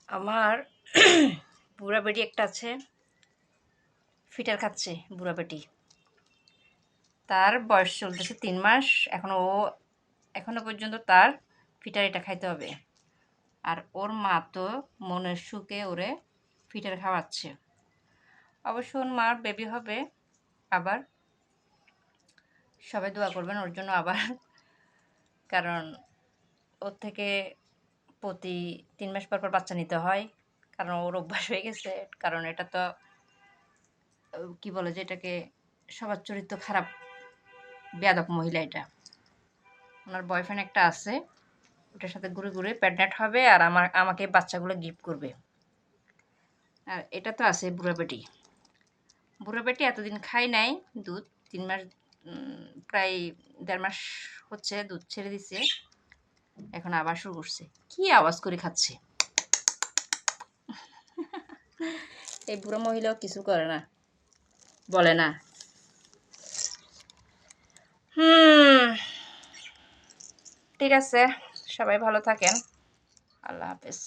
আমার বুড়া বেটি একটা আছে, ফিটার খাচ্ছে বুড়া বেটি। তার বয়স চলতেছে 3 মাস। এখনো পর্যন্ত তার ফিটার এটা খাইতে হবে। আর ওর মা তো মনের সুখে ওরে ফিটার খাওয়াচ্ছে। অবশ্য ওর মার বেবি হবে আবার, সবাই দোয়া করবেন ওর জন্য আবার। কারণ ওর থেকে প্রতি 3 মাস পর পর বাচ্চা নিতে হয়, কারণ ওর অভ্যাস হয়ে গেছে। কারণ এটা তো কি বলে যে এটাকে সবার চরিত্র খারাপ, বেয়াদব মহিলা এটা। ওনার বয়ফ্রেন্ড একটা আছে, ওটার সাথে ঘুরে ঘুরে প্রেগনেন্ট হবে আর আমাকে বাচ্চাগুলো গিফট করবে। আর এটা তো আছে বুড়া বেটি। বুড়া বেটি এতদিন খাই নাই দুধ, 3 মাস, প্রায় 1.5 মাস হচ্ছে দুধ ছেড়ে দিছে। এখন আবার শুরু করছে, কি আওয়াজ করে খাচ্ছে। এই বুড়ো মহিলাও কিছু করে না, বলে না। ঠিক আছে, সবাই ভালো থাকেন। আল্লাহ হাফেজ।